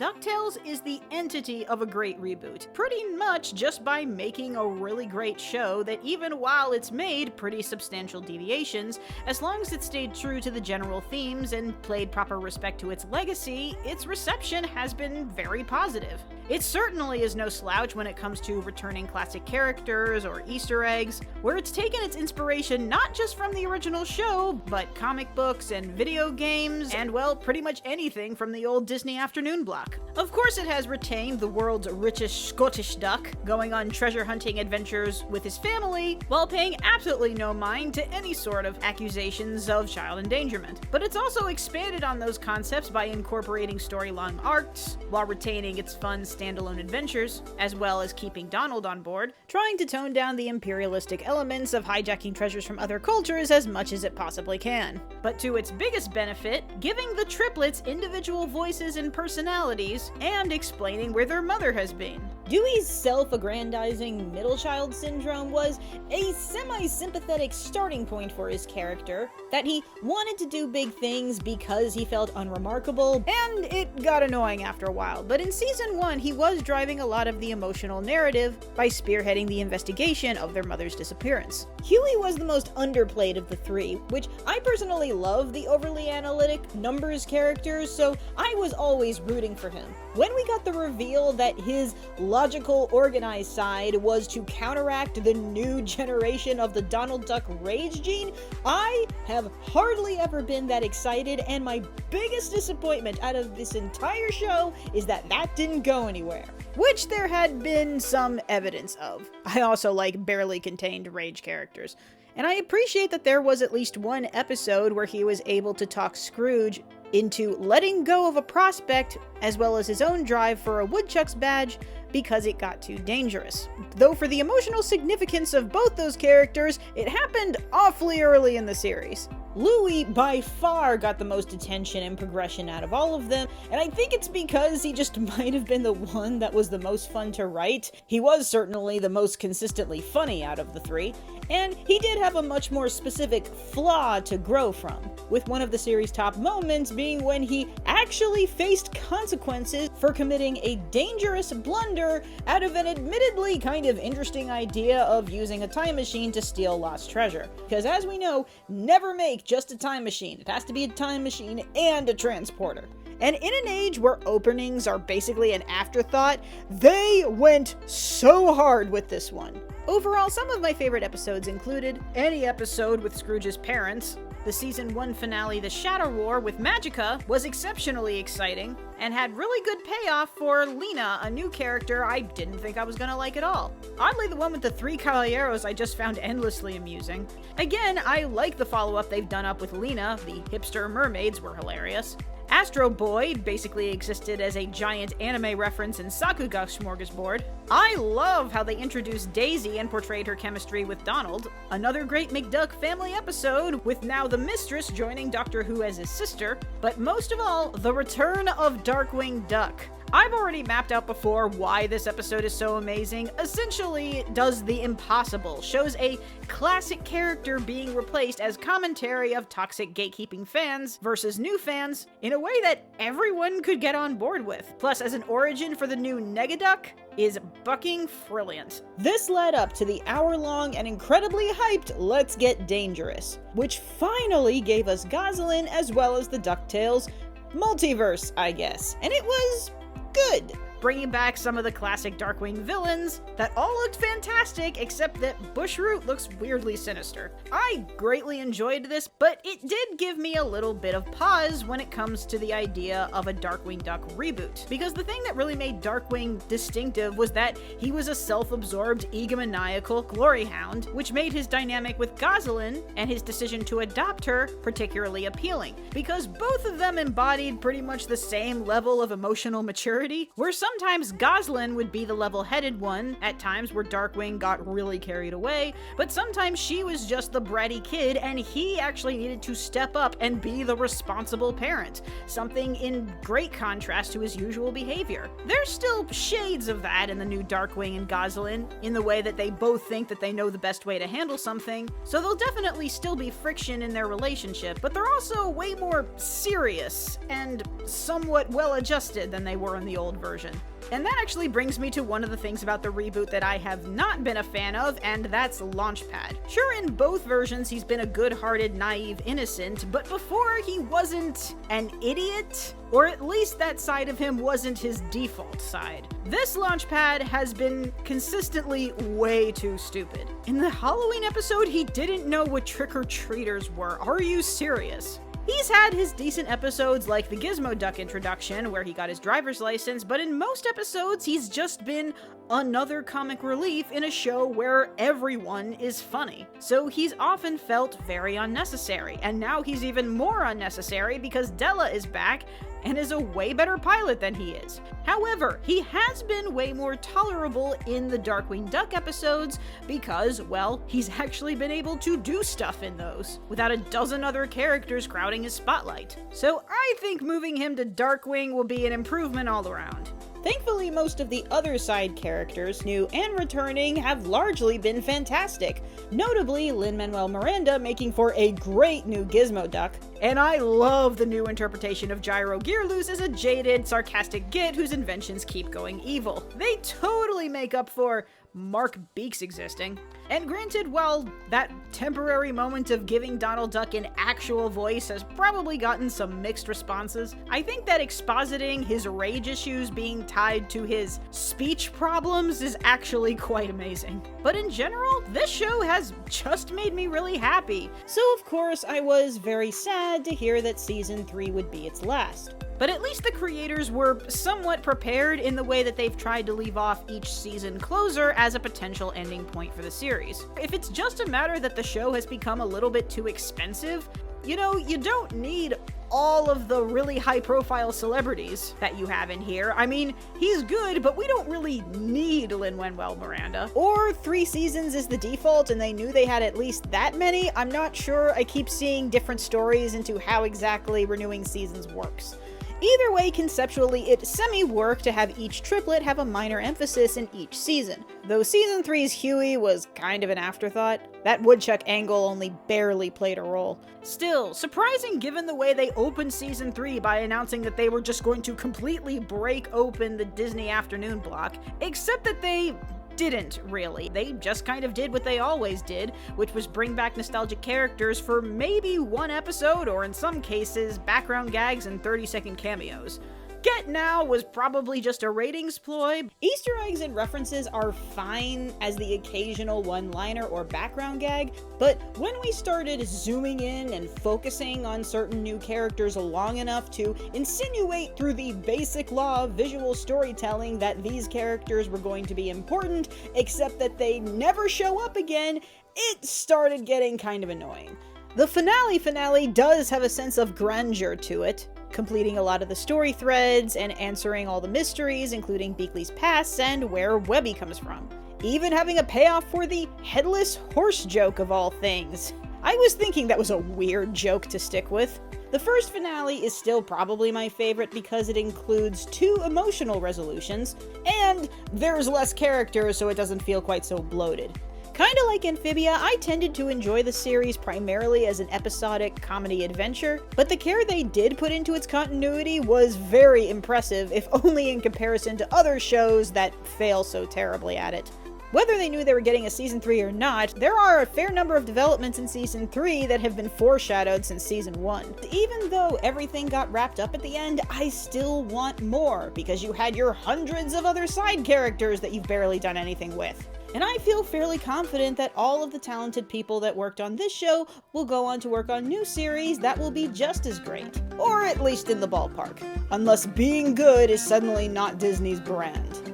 DuckTales is the entity of a great reboot, pretty much just by making a really great show that even while it's made pretty substantial deviations, as long as it stayed true to the general themes and played proper respect to its legacy, its reception has been very positive. It certainly is no slouch when it comes to returning classic characters or Easter eggs, where it's taken its inspiration not just from the original show, but comic books and video games, and well, pretty much anything from the old Disney afternoon block. Of course it has retained the world's richest Scottish duck, going on treasure hunting adventures with his family, while paying absolutely no mind to any sort of accusations of child endangerment. But it's also expanded on those concepts by incorporating storyline arcs, while retaining its fun standalone adventures, as well as keeping Donald on board, trying to tone down the imperialistic elements of hijacking treasures from other cultures as much as it possibly can. But to its biggest benefit, giving the triplets individual voices and personalities, and explaining where their mother has been. Dewey's self-aggrandizing middle child syndrome was a semi-sympathetic starting point for his character, that he wanted to do big things because he felt unremarkable, and it got annoying after a while. But in season 1, he was driving a lot of the emotional narrative by spearheading the investigation of their mother's disappearance. Huey was the most underplayed of the three, which I personally love the overly analytic numbers characters, so I was always rooting for him. When we got the reveal that his logical, organized side was to counteract the new generation of the Donald Duck rage gene, I have hardly ever been that excited, and my biggest disappointment out of this entire show is that didn't go anywhere. Which there had been some evidence of. I also like barely contained rage characters. And I appreciate that there was at least one episode where he was able to talk Scrooge into letting go of a prospect, as well as his own drive for a Woodchuck's badge, because it got too dangerous. Though for the emotional significance of both those characters, it happened awfully early in the series. Louie by far got the most attention and progression out of all of them, and I think it's because he just might have been the one that was the most fun to write. He was certainly the most consistently funny out of the three, and he did have a much more specific flaw to grow from, with one of the series' top moments being when he actually faced consequences for committing a dangerous blunder out of an admittedly kind of interesting idea of using a time machine to steal lost treasure. Because as we know, never make just a time machine. It has to be a time machine and a transporter. And in an age where openings are basically an afterthought, they went so hard with this one. Overall, some of my favorite episodes included any episode with Scrooge's parents. The season 1 finale, The Shadow War with Magica, was exceptionally exciting, and had really good payoff for Lena, a new character I didn't think I was gonna like at all. Oddly, the one with the 3 caballeros I just found endlessly amusing. Again, I like the follow-up they've done up with Lena. The hipster mermaids were hilarious. Astro Boy basically existed as a giant anime reference in Sakuga Smorgasbord. I love how they introduced Daisy and portrayed her chemistry with Donald. Another great McDuck family episode, with now the Mistress joining Doctor Who as his sister. But most of all, the return of Darkwing Duck. I've already mapped out before why this episode is so amazing. Essentially, it does the impossible, shows a classic character being replaced as commentary of toxic gatekeeping fans versus new fans in a way that everyone could get on board with. Plus, as an origin for the new Negaduck, is bucking brilliant. This led up to the hour-long and incredibly hyped Let's Get Dangerous, which finally gave us Gosalyn as well as the DuckTales multiverse, I guess. And it was good. Bringing back some of the classic Darkwing villains that all looked fantastic, except that Bushroot looks weirdly sinister. I greatly enjoyed this, but it did give me a little bit of pause when it comes to the idea of a Darkwing Duck reboot. Because the thing that really made Darkwing distinctive was that he was a self-absorbed, egomaniacal glory hound, which made his dynamic with Gosalyn and his decision to adopt her particularly appealing. Because both of them embodied pretty much the same level of emotional maturity, where some Sometimes Goslin would be the level-headed one, at times where Darkwing got really carried away, but sometimes she was just the bratty kid and he actually needed to step up and be the responsible parent, something in great contrast to his usual behavior. There's still shades of that in the new Darkwing and Goslin, in the way that they both think that they know the best way to handle something, so there'll definitely still be friction in their relationship, but they're also way more serious and somewhat well-adjusted than they were in the old version. And that actually brings me to one of the things about the reboot that I have not been a fan of, and that's Launchpad. Sure, in both versions he's been a good-hearted, naive innocent, but before he wasn't an idiot, or at least that side of him wasn't his default side. This Launchpad has been consistently way too stupid. In the Halloween episode, he didn't know what trick-or-treaters were. Are you serious? He's had his decent episodes like the Gizmo Duck introduction, where he got his driver's license, but in most episodes he's just been another comic relief in a show where everyone is funny. So he's often felt very unnecessary, and now he's even more unnecessary because Della is back and is a way better pilot than he is. However, he has been way more tolerable in the Darkwing Duck episodes because, well, he's actually been able to do stuff in those, without a dozen other characters crowding his spotlight. So I think moving him to Darkwing will be an improvement all around. Thankfully, most of the other side characters, new and returning, have largely been fantastic. Notably, Lin-Manuel Miranda making for a great new Gizmo Duck. And I love the new interpretation of Gyro Gearloose as a jaded, sarcastic git whose inventions keep going evil. They totally make up for Mark Beeks existing. And granted, while that temporary moment of giving Donald Duck an actual voice has probably gotten some mixed responses, I think that expositing his rage issues being tied to his speech problems is actually quite amazing. But in general, this show has just made me really happy. So of course, I was very sad to hear that Season 3 would be its last. But at least the creators were somewhat prepared in the way that they've tried to leave off each season closer as a potential ending point for the series. If it's just a matter that the show has become a little bit too expensive, you know, you don't need all of the really high-profile celebrities that you have in here. I mean, he's good, but we don't really need Lin-Manuel Miranda. Or 3 seasons is the default and they knew they had at least that many? I'm not sure. I keep seeing different stories into how exactly renewing seasons works. Either way, conceptually, it semi-worked to have each triplet have a minor emphasis in each season. Though Season 3's Huey was kind of an afterthought, that woodchuck angle only barely played a role. Still, surprising given the way they opened Season 3 by announcing that they were just going to completely break open the Disney afternoon block, except that they didn't really. They just kind of did what they always did, which was bring back nostalgic characters for maybe one episode, or in some cases, background gags and 30-second cameos. Get Now was probably just a ratings ploy. Easter eggs and references are fine as the occasional one-liner or background gag, but when we started zooming in and focusing on certain new characters long enough to insinuate through the basic law of visual storytelling that these characters were going to be important, except that they never show up again, it started getting kind of annoying. The finale does have a sense of grandeur to it, completing a lot of the story threads and answering all the mysteries, including Beakley's past and where Webby comes from. Even having a payoff for the headless horse joke of all things. I was thinking that was a weird joke to stick with. The first finale is still probably my favorite because it includes 2 emotional resolutions, and there's less characters so it doesn't feel quite so bloated. Kinda like Amphibia, I tended to enjoy the series primarily as an episodic comedy adventure, but the care they did put into its continuity was very impressive, if only in comparison to other shows that fail so terribly at it. Whether they knew they were getting a Season 3 or not, there are a fair number of developments in Season 3 that have been foreshadowed since Season 1. Even though everything got wrapped up at the end, I still want more, because you had your hundreds of other side characters that you've barely done anything with. And I feel fairly confident that all of the talented people that worked on this show will go on to work on new series that will be just as great. Or at least in the ballpark. Unless being good is suddenly not Disney's brand.